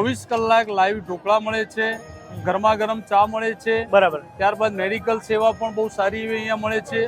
24 કલાક લાઈવ ઢોકળા મળે છે, ગરમા ગરમ ચા મળે છે, બરાબર. ત્યારબાદ મેડિકલ સેવા પણ બહુ સારી એવી અહીંયા મળે છે.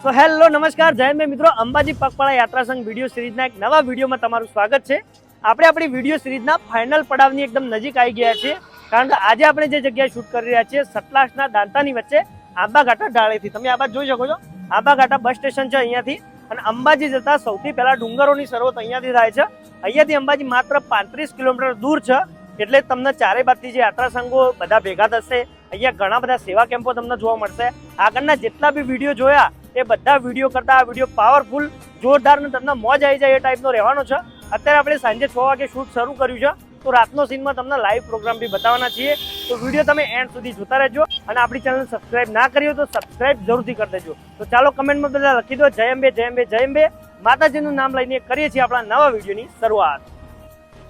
તો હેલો નમસ્કાર, જય મે મિત્રો, અંબાજી પગપાળા યાત્રા સંઘ વિડીયો સિરીઝના એક નવા વિડીયોમાં તમારું સ્વાગત છે. આપણે આપણી વિડીયો સિરીઝના ફાઇનલ પડાવની એકદમ નજીક આવી ગયા છીએ, કારણ કે આજે આપણે જે જગ્યાએ શૂટ કરી રહ્યા છીએ સતલાસના દાંતાની વચ્ચે આંબાઘાટા ઢાળેથી. તમે આ બાજુ જોઈ શકો છો, આંબાઘાટા બસ સ્ટેશન છે અહીંયાથી, અને અંબાજી જતા સૌથી પહેલા ડુંગરોની શરૂઆત અહીંયાથી થાય છે. અહીંયાથી અંબાજી માત્ર 35 કિલોમીટર દૂર છે, એટલે તમને ચારે બાજુથી જે યાત્રા સંઘો બધા ભેગા થશે. અહીંયા ઘણા બધા સેવા કેમ્પો તમને જોવા મળશે. આગળના જેટલા બી વિડીયો જોયા એ બધા વિડીયો કરતા આ વિડીયો પાવરફુલ, જોરદાર ને તમને મોજ આવી જાય એ ટાઈપનો રહેવાનો છે. અત્યારે આપણે સાંજે 6 વાગે શૂટ શરૂ કર્યું છે, તો રાતનો સીનમાં તમને લાઈવ પ્રોગ્રામ બી બતાવવાના છીએ. તો વિડીયો તમે એન્ડ સુધી જોતા રહેજો, અને આપણી ચેનલ સબસ્ક્રાઇબ ના કરી હોય તો સબસ્ક્રાઇબ જરૂરથી કરી દેજો. તો ચાલો કમેન્ટમાં બધા લખી દો જય અંબે, જય અંબે, જય અંબે. માતાજીનું નામ લઈને કરીએ છીએ આપણા નવા વિડીયોની શરૂઆત.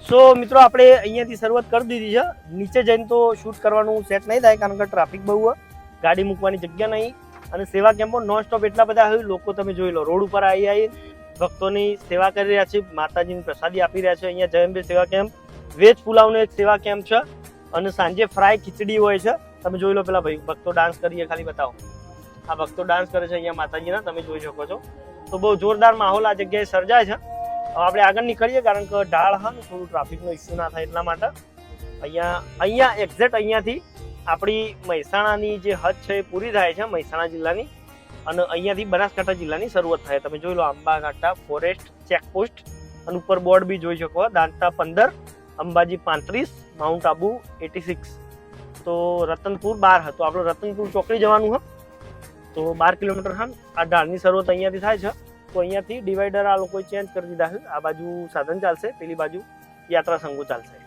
સો મિત્રો, આપણે અહીંયાથી શરૂઆત કરી દીધી છે. નીચે જઈને તો શૂટ કરવાનું સેટ નહીં થાય, કારણ કે ટ્રાફિક બહુ હોય, ગાડી મૂકવાની જગ્યા નહીં, અને સેવા કેમ્પો નોન સ્ટોપ એટલા બધા હોય. લોકો તમે જોઈ લો, રોડ ઉપર આવી ભક્તોની સેવા કરી રહ્યા છે, માતાજીની પ્રસાદી આપી રહ્યા છે. અહીંયા જય અંબે સેવા કેમ્પ, વેજ પુલાવનો એક સેવા કેમ્પ છે, અને સાંજે ફ્રાય ખીચડી હોય છે. તમે જોઈ લો, પેલા ભાઈ ભક્તો ડાન્સ કરીએ, ખાલી બતાવો. આ ભક્તો ડાન્સ કરે છે અહીંયા માતાજીના, તમે જોઈ શકો છો. તો બહુ જોરદાર માહોલ આ જગ્યાએ સર્જાય છે. આપણે આગળ નીકળીએ, કારણ કે ઢાળ હા ને થોડું ટ્રાફિકનો ઇસ્યુ ના થાય એટલા માટે. અહીંયા એક્ઝેક્ટ અહીંયાથી આપણી મહેસાણાની જે હદ છે એ પૂરી થાય છે, મહેસાણા જિલ્લાની, અને અહીંયાથી બનાસકાંઠા જિલ્લાની શરૂઆત થાય. તમે જોઈ લો, આંબાઘાટા ફોરેસ્ટ ચેકપોસ્ટ, અને ઉપર બોર્ડ બી જોઈ શકો, દાંતા 15, અંબાજી 35, માઉન્ટ આબુ 86. તો રતનપુર 12 હતો, આપણે રતનપુર ચોકડી જવાનું હોય, તો 12 કિલોમીટર હા આ ઢાળની શરૂઆત અહીંયાથી થાય છે. તો અહીંયાથી ડિવાઈડર આ લોકોએ ચેન્જ કરી દીધા છે. આ બાજુ સાધન ચાલશે, પેલી બાજુ યાત્રા સંઘો ચાલશે.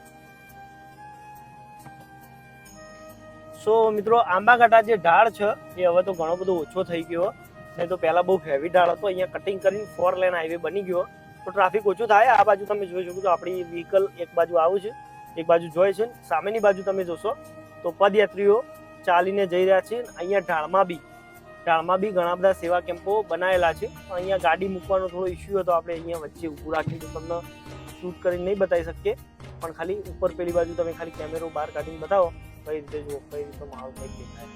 સો મિત્રો, આંબાઘાટા જે ઢાળ છે એ હવે તો ઘણો બધો ઓછો થઈ ગયો, નહીં તો પહેલા બહુ હેવી ઢાળ હતો. અહીંયા કટિંગ કરીને 4 લેન હાઈવે બની ગયો, તો ટ્રાફિક ઓછું થાય. આ બાજુ તમે જોઈ શકો છો, આપણી વ્હીકલ એક બાજુ આવું છે, એક બાજુ જોઈ છે. સામેની બાજુ તમે જોશો તો પદયાત્રીઓ ચાલીને જઈ રહ્યા છે. અહીંયા ઢાળમાં બી ઘણા બધા સેવા કેમ્પો બનાવેલા છે. અહીંયા ગાડી મૂકવાનો થોડો ઇસ્યુ હતો, આપણે અહીંયા વચ્ચે ઊભું રાખીને તમને શૂટ કરીને નહીં બતાવી શકીએ, પણ ખાલી ઉપર પેલી બાજુ તમે ખાલી કેમેરો બહાર કાઢીને બતાવો કઈ રીતે જુઓ, કઈ રીતે માહોલ કઈ દેખાય.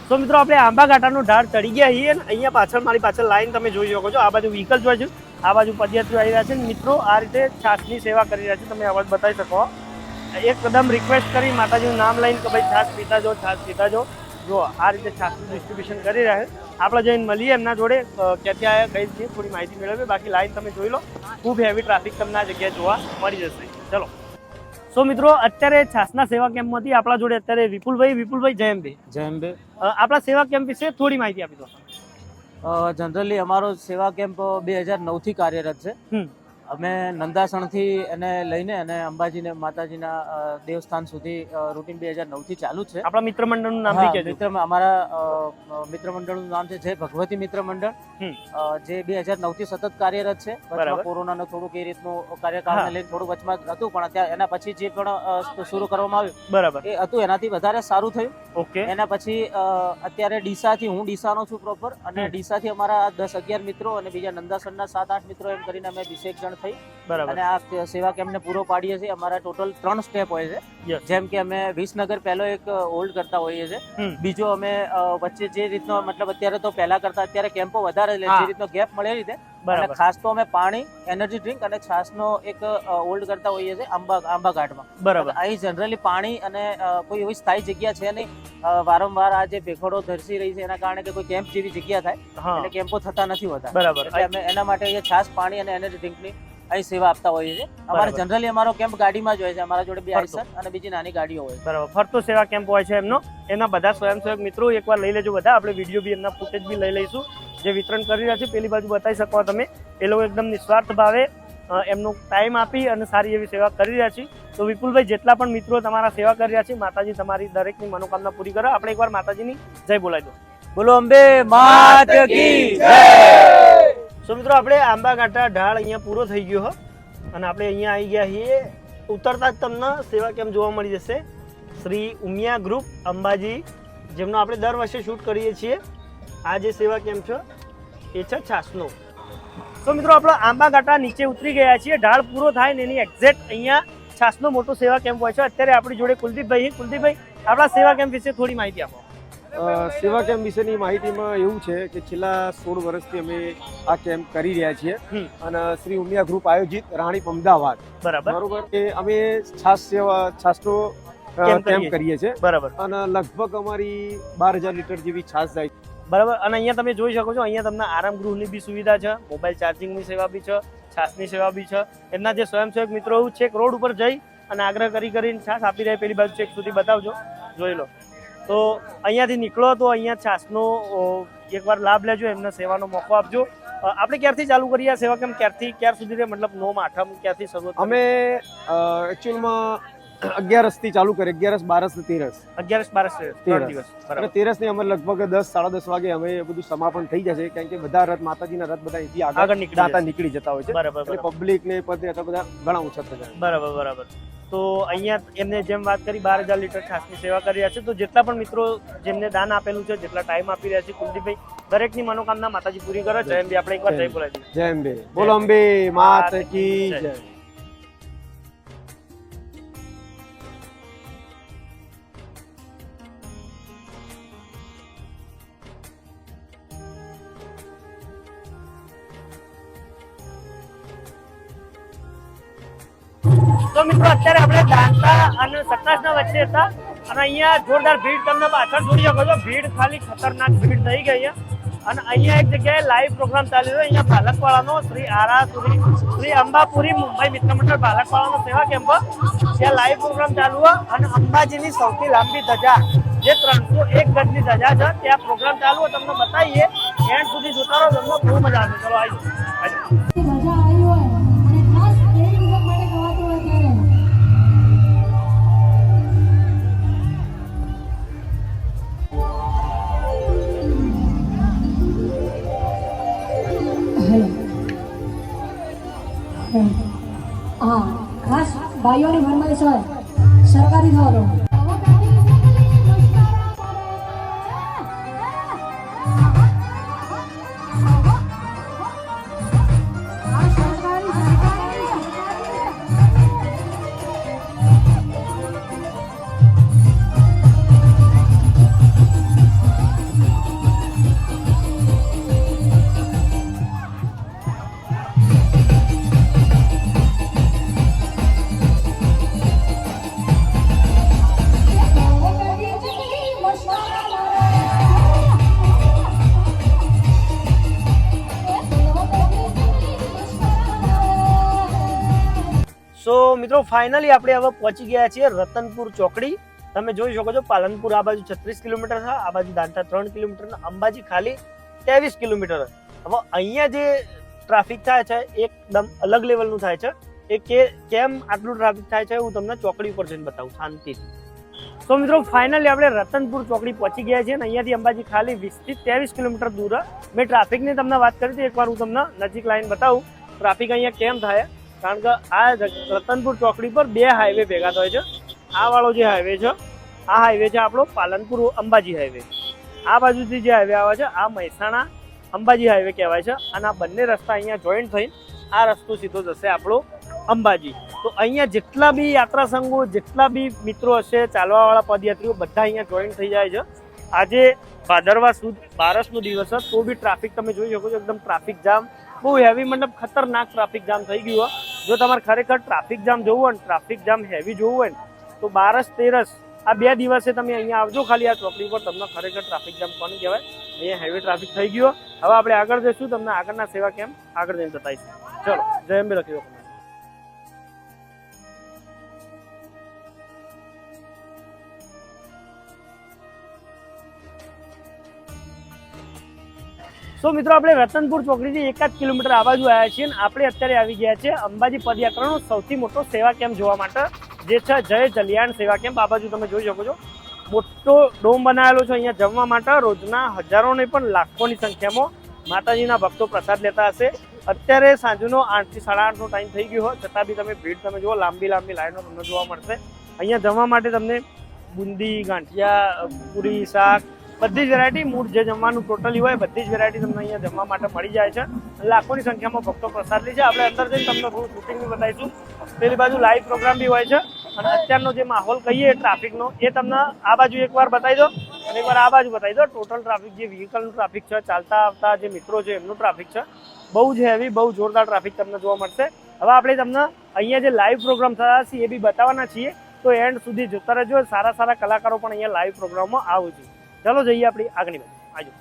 તો મિત્રો, આપણે આંબાઘાટાનો ઢાળ ચડી ગયા છીએ. અહીંયા પાછળ મારી પાછળ લાઈન તમે જોઈ શકો છો. આ બાજુ વ્હીકલ જોઈ છે, આ બાજુ પદયાત્રીઓ આવી રહ્યા છે. મિત્રો, આ રીતે છાસની સેવા કરી રહ્યા છે. તમે અવાજ બતાવી શકો. એકદમ રિક્વેસ્ટ કરી માતાજીનું નામ લઈને કે ભાઈ છાસ પીતા જો, છાસ પીતા જો. જો આ રીતે છાસનું ડિસ્ટ્રીબ્યુશન કરી રહ્યા છે. આપણે જઈને મળીએ એમના જોડે, ક્યાંથી આવ્યા કઈ રીતે થોડી માહિતી મેળવીએ. બાકી લાઈન તમે જોઈ લો, ખૂબ હેવી ટ્રાફિક તમને આ જગ્યાએ જોવા મળી જશે. ચલો. સો મિત્રો, અત્યારે છાસના સેવા કેમ્પમાંથી આપણા જોડે અત્યારે વિપુલભાઈ જય અંબે. જય અંબે. આપણા સેવા કેમ્પ વિશે થોડી માહિતી આપી દો. જનરલી અમારો સેવા કેમ્પ 2009 થી કાર્યરત છે. અમે નંદાસણથી એને લઈને અને અંબાજીને માતાજીના દેવસ્થાન સુધી રૂટીન 2009 થી ચાલુ છે. આપણા મિત્ર મંડળનું નામ બી કહેજો. અમારા મિત્ર મંડળનું નામ છે જય ભગવતી મિત્ર મંડળ, જે 2009 થી સતત કાર્યરત છે. વચમાં કોરોનાનો થોડુંક એ રીતનું કાર્યકાળને લઈને થોડું વચમાં હતું, પણ અત્યારે એના પછી જે પણ શરૂ કરવામાં આવ્યું બરાબર એ હતું એનાથી વધારે સારું થયું. ઓકે. એના પછી અત્યારે ડીસાથી, હું ડીસાનો છું પ્રોપર, અને ડીસાથી અમારા 10-11 મિત્રો અને બીજા નંદાસણના 7-8 મિત્રો એમ કરીને અમે 20 જણ થઈ બરાબર, અને આ સેવા કેમ્પને પૂરો પાડીએ છીએ. અમારા ટોટલ 3 સ્ટેપ હોય છે. જેમ કે અમે વિસનગર પહેલો એક હોલ્ડ કરતા હોઈએ છીએ, બીજો અમે વચ્ચે જે રીતનો મતલબ અત્યારે તો પહેલા કરતા અત્યારે કેમ્પો વધારે જે રીતનો ગેપ મળે એ રીતે, અને ખાસ તો અમે પાણી, એનર્જી ડ્રિંક અને છાસનો એક હોલ્ડ કરતા હોઈએ છીએ આંબાઘાટમાં બરાબર. અહીં જનરલી પાણી અને કોઈ એવી સ્થાયી જગ્યા છે નહીં. વારંવાર આ જે ભેખડો ધરસી રહી છે એના કારણે કે કોઈ કેમ્પ જેવી જગ્યા થાય એટલે કેમ્પો થતા નથી હોતા બરાબર. એટલે અમે એના માટે છાસ, પાણી અને એનર્જી ડ્રિંકની અહીં સેવા આપતા હોઈએ છીએ. અમારે જનરલી અમારો કેમ્પ ગાડીમાં જ હોય છે. અમારા જોડે 2 આઈસર અને બીજી નાની ગાડીઓ હોય બરાબર. ફરતો સેવા કેમ્પ હોય છે એમનો. એના બધા સ્વયંસેવક મિત્રો એકવાર લઈ લેજો બધા. આપણે વિડીયો બી એમના ફૂટેજ બી લઈ લઈશું, જે વિતરણ કરી રહ્યા છે. પેલી બાજુ બતાવી શકો તમે, એ લોકો એકદમ નિસ્વાર્થ ભાવે એમનો ટાઈમ આપી અને સારી એવી સેવા કરી રહ્યા છે. તો વિપુલભાઈ, જેટલા પણ મિત્રો તમારા સેવા કરી રહ્યા છે, માતાજી તમારી દરેકની મનોકામના પૂરી કરે. આપણે એકવાર માતાજીની જય બોલાવી દો. બોલો અંબે માત કી જય. સો મિત્રો, આપણે આંબાઘાટા ઢાળ અહીંયા પૂરો થઈ ગયો અને આપણે અહીંયા આવી ગયા છીએ. ઉતરતા જ તમને સેવા કેમ્પ જોવા મળી જશે. શ્રી ઉમિયા ગ્રુપ અંબાજી, જેમનો આપણે દર વર્ષે શૂટ કરીએ છીએ. આ જે સેવા કેમ્પ છે એ છે છાસનો. તો મિત્રો આપણે આંબા ઘાટા નીચે ઉતરી ગયા છીએ. ઢાળ પૂરો થાય ને એની એક્ઝેક્ટ અહીંયા છાસનો મોટો સેવા કેમ્પ હોય છે. અત્યારે આપણી જોડે કુલદીપભાઈ, આપણા સેવા કેમ્પ વિશે થોડી માહિતી આપો. સેવા કેમ્પ વિશેની માહિતીમાં એવું છે કે છેલ્લા 16 વર્ષથી અમે આ કેમ્પ કરી રહ્યા છીએ અને શ્રી ઉમિયા ગ્રુપ આયોજિત રાણીપ અમદાવાદ બરોબર એ અમે છાસનો કેમ્પ કરીએ છીએ બરાબર. અને લગભગ અમારી 12,000 લીટર જેવી છાસ જાય બરાબર. અને અહીંયા તમે જોઈ શકો છો, અહીંયા તમને આરામ ગૃહની બી સુવિધા છે, મોબાઈલ ચાર્જિંગની સેવા બી છે, છાસની સેવા બી છે. એમના જે સ્વયંસેવક મિત્રો છે રોડ ઉપર જઈ અને આગ્રહ કરીને છાસ આપી રહ્યા. પેલી બાજુ ચેક સુધી બતાવજો, જોઈ લો. તો અહીંયાથી નીકળો તો અહીંયા છાસનો એકવાર લાભ લેજો, એમને સેવાનો મોકો આપજો. આપણે ક્યારથી ચાલુ કરીએ આ સેવા કેમ્પ? ક્યાર સુધી મતલબ નોમ આઠમ ક્યારથી શરૂઆત? અમે એકચ્યુઅલમાં 11 થી ચાલુ કરીએ, 11, 12 ને 13. 11, 12, 3 દિવસ. અને 13 ને અમે લગભગ 10, 10:30 વાગે અમે બધું સમાપન થઈ જશે, કારણ કે બધા રથ, માતાજીના રથ બધા અહીંથી આગળ નીકળી જતા હોય છે. બરાબર. પબ્લિક ને બધા ઘણા ઓછા થઈ જાય. બરાબર. તો અહીંયા એમને જેમ વાત કરી 12,000 લીટર છાસની સેવા કરી રહ્યા છે. તો જેટલા પણ મિત્રો જેમને દાન આપેલું છે, જેટલા ટાઈમ આપી રહ્યા છે, કુલદીપભાઈ દરેકની મનોકામના માતાજી પૂરી કરે. જય અંબે. આપણે એકવાર જય બોલાવી દઈએ. જય અંબે. બોલો અંબે માત કી જય. તો મિત્રો અત્યારે આપણે દાંતા અને સતનાસના વચ્ચે હતા અને અહીંયા જોરદાર ભીડ તમને પાછળ જોઈ શકો છો. ભીડ ખાલી ખતરનાક ભીડ થઈ ગઈ છે અને અહીંયા એક જગ્યાએ લાઈવ પ્રોગ્રામ ચાલી રહ્યો. અહીંયા ભાલકવાળાનો શ્રી અંબાપુરી મુંબઈ મિત્ર મંડળ ભાલકવાળાનો સેવા કેમ્પ, ત્યાં લાઈવ પ્રોગ્રામ ચાલુ હોય અને અંબાજીની સૌથી લાંબી ધજા જે 301 ગજની ધજા છે ત્યાં પ્રોગ્રામ ચાલુ હોય. તમને બતાવીએ, એન્ડ સુધી જોતા રહો, તમને બહુ મજા આવશે. ચલો આવી હા, ખાસ ભાઈઓની ફરમાઈશ હોય સરકારી ધોરો. સો મિત્રો ફાઇનલી આપણે હવે પહોંચી ગયા છીએ રતનપુર ચોકડી. તમે જોઈ શકો છો, પાલનપુર આ બાજુ 36 કિલોમીટર છે, આ બાજુ દાંતા 3 કિલોમીટર, અંબાજી ખાલી 23 કિલોમીટર. હવે અહીંયા જે ટ્રાફિક થાય છે એકદમ અલગ લેવલનું થાય છે. એ કેમ આટલું ટ્રાફિક થાય છે હું તમને ચોકડી ઉપર જઈને બતાવું શાંતિથી. તો મિત્રો ફાઇનલી આપણે રતનપુર ચોકડી પહોંચી ગયા છીએ અને અહીંયાથી અંબાજી ખાલી 20 થી 23 કિલોમીટર દૂર. મેં ટ્રાફિકની તમને વાત કરી હતી, એકવાર હું તમને નજીક લાઈન બતાવું ટ્રાફિક અહીંયા કેમ થાય. કારણ કે આ રતનપુર ચોકડી પર 2 હાઈવે ભેગા થાય છે. આ વાળો જે હાઈવે છે, આ હાઈવે છે આપણો પાલનપુર અંબાજી હાઈવે. આ બાજુથી જે હાઈવે આવે છે આ મહેસાણા અંબાજી હાઈવે કહેવાય છે. અને આ બંને રસ્તા અહીંયા જોઈન્ટ થઈને આ રસ્તો સીધો જશે આપણો અંબાજી. તો અહીંયા જેટલા બી યાત્રા સંઘો, જેટલા બી મિત્રો હશે, ચાલવાવાળા પદયાત્રીઓ બધા અહીંયા જોઈન્ટ થઈ જાય છે. આજે ભાદરવા સુદ 12નો દિવસ છે તો બી ટ્રાફિક તમે જોઈ શકો છો, એકદમ ટ્રાફિક જામ બહુ હેવી, મતલબ ખતરનાક ટ્રાફિક જામ થઈ ગયું હોય. જો તમારે ખરેખર ટ્રાફિક જામ જોવું હોય ને, ટ્રાફિક જામ હેવી જોવું હોય ને, તો 12, 13 આ 2 દિવસે તમે અહીંયા આવજો ખાલી આ ચોકડી પર. તમને ખરેખર ટ્રાફિક જામ કોને કહેવાય, અહીંયા હેવી ટ્રાફિક થઈ ગયો. હવે આપણે આગળ જઈશું, તમને આગળના સેવા કેમ્પ આગળ જઈને બતાવીશું. ચલો, જય અંબે લખી દો. તો મિત્રો આપણે રતનપુર ચોકડીથી 1 કિલોમીટર આ બાજુ આવ્યા છીએ અને આપણે અત્યારે આવી ગયા છે અંબાજી પદયાત્રાનો સૌથી મોટો સેવા કેમ્પ જોવા માટે, જે છે જય જલિયાણ સેવા કેમ્પ. આ બાજુ તમે જોઈ શકો છો, મોટો ડોમ બનાવેલો છે અહીંયા જમવા માટે. રોજના હજારો ને પણ લાખોની સંખ્યામાં માતાજીના ભક્તો પ્રસાદ લેતા હશે. અત્યારે સાંજનો 8 થી 8:30નો ટાઈમ થઈ ગયો હોય છતાં બી તમે ભીડ તમે જુઓ, લાંબી લાંબી લાઈનો તમને જોવા મળશે. અહીંયા જમવા માટે તમને બુંદી, ગાંઠિયા, પૂરી, શાક, બધી જ વેરાયટી મૂળ જે જમવાનું ટોટલી હોય બધી જ વેરાયટી તમને અહીંયા જમવા માટે મળી જાય છે. લાખોની સંખ્યામાં ભક્તો પ્રસાદી છે. આપણે અંદર જઈને તમને થોડું શૂટિંગ બી બતાવીશું. પેલી બાજુ લાઈવ પ્રોગ્રામ બી હોય છે અને અત્યારનો જે માહોલ કહીએ ટ્રાફિકનો એ તમને આ બાજુ એકવાર બતાવી દો અને એકવાર આ બાજુ બતાવી દો. ટોટલ ટ્રાફિક જે વ્હીકલનું ટ્રાફિક છે, ચાલતા આવતા જે મિત્રો છે એમનું ટ્રાફિક છે, બહુ જ હેવી, બહુ જોરદાર ટ્રાફિક તમને જોવા મળશે. હવે આપણે તમને અહીંયા જે લાઈવ પ્રોગ્રામ થયા છે એ બી બતાવવાના છીએ, તો એન્ડ સુધી જોતા રહેજો. સારા સારા કલાકારો પણ અહીંયા લાઈવ પ્રોગ્રામમાં આવું છે. ચલો જઈએ આપણી આગળની બાજુ. આવજો.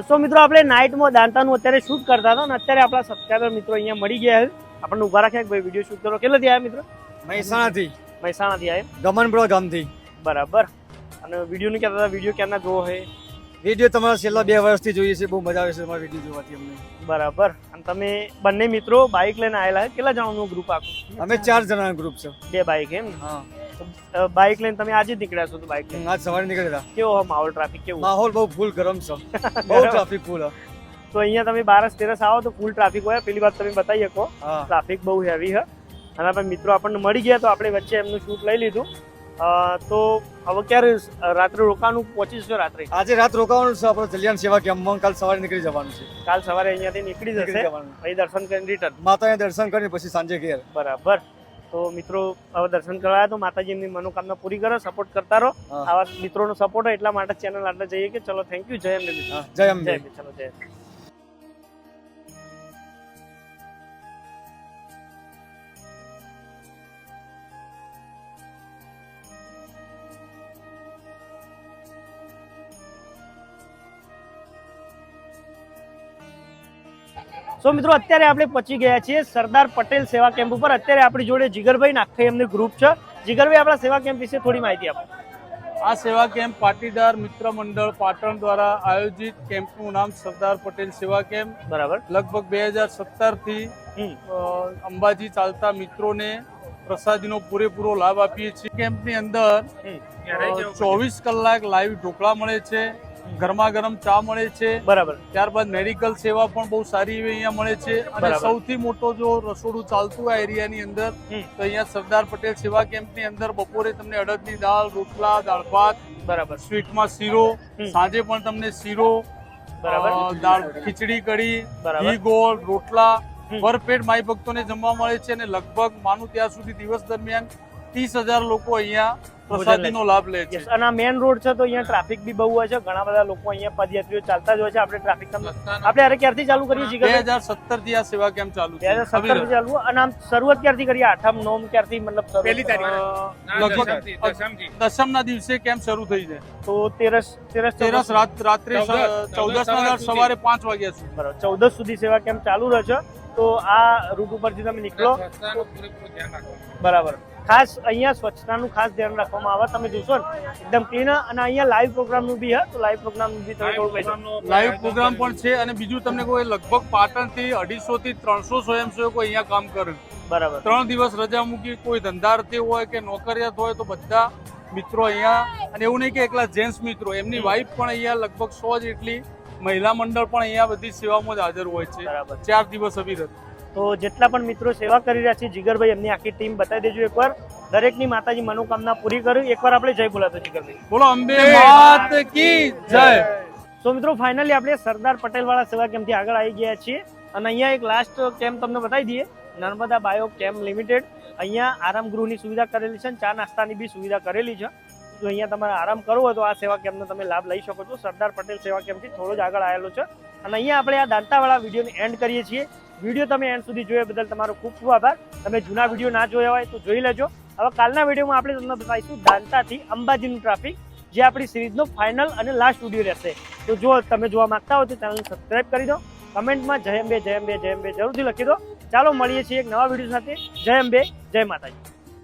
સો મિત્રો આપણે નાઇટમાં દાંતાનું અત્યારે શૂટ કરતા હતા અને અત્યારે આપણા સબસ્ક્રાઈબર મિત્રો અહીંયા મળી ગયા છે. આપણને ઉભા રાખ્યા ભાઈ વિડીયો શૂટ કરો. કેટલાથી આવ્યા મિત્રો? મહેસાણાથી આવ્યા. ગમનપુરા ગામથી. બરાબર. અને વિડીયોની કહેતા હતા, વિડીયો ક્યાંના જોવો છે? વિડીયો તમારા છેલ્લા 2 વર્ષથી જોઈએ છે, બહુ મજા આવે છે તમારા વિડીયો જોવાથી અમને. બરાબર. અને તમે બંને મિત્રો બાઇક લઈને આવેલા છે. કેટલા જણાનું ગ્રુપ આખું? અમે 4 જણાનું ગ્રુપ છે. 2 બાઇક એમ? હા. બાઇક લઈને તમે આજે જ નીકળ્યા છો? તો બાઇક લઈને આજ સવારે નીકળ્યા. કેવો માહોલ, ટ્રાફિક કેવું? માહોલ બહુ ફૂલ ગરમ છે, બહુ ટ્રાફિક ફૂલ. તો અહીંયા તમે 12 તેરસ આવો તો ફૂલ ટ્રાફિક હોય. પેલી વાત તમે બતાવી શકો, ટ્રાફિક બહુ હેવી છે. અને આપણે મિત્રો આપણને મળી ગયા તો આપણે વચ્ચે એમનું શૂટ લઈ લીધું. તો હવે ક્યારે રાત્રે રોકાવાનું પહોંચીશું? રાત્રે આજે રાત રોકાવાનું છે આપણે જલિયાન સેવા કેમ્પમાં. કાલ સવારે નીકળી જવાનું છે. કાલ સવારે અહીંયાથી નીકળી જશે, અહીં દર્શન કરીને રિટર્ન. માતાને દર્શન કરીને પછી સાંજે ઘેર. બરાબર. તો મિત્રો હવે દર્શન કરવા તો માતાજી એમની મનોકામના પૂરી કરો. સપોર્ટ કરતા રહો. આવા મિત્રોનો સપોર્ટ હોય એટલા માટે ચેનલ આટલે જઈએ કે ચલો થેન્ક યુ. જય અંબે. જય અંબે. ચલો જય. સો મિત્રો અત્યારે આપણે પહોંચી ગયા છીએ સરદાર પટેલ સેવા કેમ્પ ઉપર. અત્યારે આપણી જોડે જીગરભાઈ નાખે એમનું ગ્રુપ છે. જીગરભાઈ, આપણા સેવા કેમ્પ વિશે થોડી માહિતી આપો. આ સેવા કેમ્પ પાટીદાર મિત્ર મંડળ પાટણ દ્વારા આયોજિત કેમ્પનું નામ સરદાર પટેલ સેવા કેમ્પ. બરાબર. લગભગ 2017 થી અંબાજી ચાલતા મિત્રોને પ્રસાદીનો પૂરેપૂરો લાભ આપીએ છીએ. કેમ્પની અંદર 24 કલાક લાઈવ ઢોકળા મળે છે, ગરમા ગરમ ચા મળે છે. બરાબર. ત્યારબાદ મેડિકલ સેવા પણ બહુ સારી એવી અહીંયા મળે છે. અને સૌથી મોટો જો રસોડું ચાલતું આ એરિયાની અંદર તો અહીંયા સરદાર પટેલ સેવા કેમ્પની અંદર બપોરે તમને અડદની દાળ, રોટલા, દાળ ભાત, બરાબર, સ્વીટમાં શીરો, સાંજે પણ તમને શીરો, બરાબર, દાળ ખીચડી કઢી, ઘી ગોળ, રોટલા ભરપેટ માઈ ભક્તોને જમવા મળે છે. અને લગભગ માનું ત્યાં સુધી દિવસ દરમિયાન 30,000 લોકો અહીંયા પ્રસાદીનો લાભ લે છે. Yes, અને આ મેઇન રોડ છે તો અહીંયા ટ્રાફિક બી બહુ હોય છે, ઘણા બધા લોકો અહીંયા પદયાત્રીઓ ચાલતા જ હોય છે. આપણે ટ્રાફિક આપણે અરે ક્યારથી ચાલુ કરીએ છીએ? 2017 થી આ સેવા કેમ્પ ચાલુ છે. 2017 થી ચાલુ. અને આમ શરૂઆત ક્યારથી કરીએ? 8મ 9મ ક્યારથી, મતલબ લગભગ દસમના દિવસે કેમ્પ શરૂ થઈ જાય. તો 13 રાત્રે 14 સવારે 5 વાગ્યા સુધી. બરાબર, 14 સુધી સેવા કેમ્પ ચાલુ રહે છે. તો આ રૂટ ઉપરથી તમે નીકળો બરાબર. ખાસ અહીંયા સ્વચ્છતાનું ખાસ ધ્યાન રાખવામાં આવે. તમે જોશો ને એકદમ ક્લીન. અને અહીંયા લાઈવ પ્રોગ્રામનું બી તો લાઈવ પ્રોગ્રામનું બી તમે થોડું કહેશો? લાઈવ પ્રોગ્રામ પણ છે. અને બીજું તમને કોઈ લગભગ પાટણથી 250 થી 300 સ્વયંસેવકો અહીંયા કામ કરે. બરાબર. 3 દિવસ રજા મૂકી, કોઈ ધંધાર્થી હોય કે નોકરિયાત હોય તો બધા મિત્રો અહીંયા. અને એવું નહીં કે એકલા જેન્ટ્સ મિત્રો, એમની વાઈફ પણ અહીંયા લગભગ 100 જેટલી મહિલા મંડળ પણ અહીંયા બધી સેવામાં જ હાજર હોય છે. બરાબર. 4 દિવસ અવિરત. તો જેટલા પણ મિત્રો સેવા કરી રહ્યા છે, જીગરભાઈ એમની આખી ટીમ બતાવી દેજો એકવાર. દરેકની માતાજી મનોકામના પૂરી કરી. એકવાર આપણે જય બોલાતો જીગરભાઈ. બોલો અંબે માત કી જય. તો મિત્રો ફાઇનલી આપણે સરદાર પટેલ વાળા સેવા કેમ્પથી આગળ આવી ગયા છીએ. અને અહીંયા એક લાસ્ટ કેમ્પ તમને બતાવી દઈએ, નર્મદા બાયો કેમ્પ લિમિટેડ. અહીંયા આરામ ગૃહની સુવિધા કરેલી છે અને ચા નાસ્તાની બી સુવિધા કરેલી છે. જો અહીંયા તમારે આરામ કરવો હોય તો આ સેવા કેમ્પનો તમે લાભ લઈ શકો છો. સરદાર પટેલ સેવા કેમ્પથી થોડો જ આગળ આવેલો છે. અને અહીંયા આપણે આ દાંતાવાળા વિડીયોને એન્ડ કરીએ છીએ. વિડીયો તમે એન્ડ સુધી જોયા બદલ તમારો ખૂબ ખૂબ આભાર. તમે જૂના વિડીયો ના જોયા હોય તો જોઈ લેજો. હવે કાલના વિડીયોમાં આપણે તમને બતાવીશું દાંતાથી અંબાજીનું ટ્રાફિક, જે આપણી સિરીઝનો ફાઇનલ અને લાસ્ટ વિડીયો રહેશે. તો જો તમે જોવા માંગતા હો તો ચેનલને સબસ્ક્રાઇબ કરી દો. કમેન્ટમાં જય અંબે જય અંબે જય અંબે જરૂરથી લખી દો. ચાલો મળીએ છીએ એક નવા વિડીયો સાથે. જય અંબે, જય માતાજી.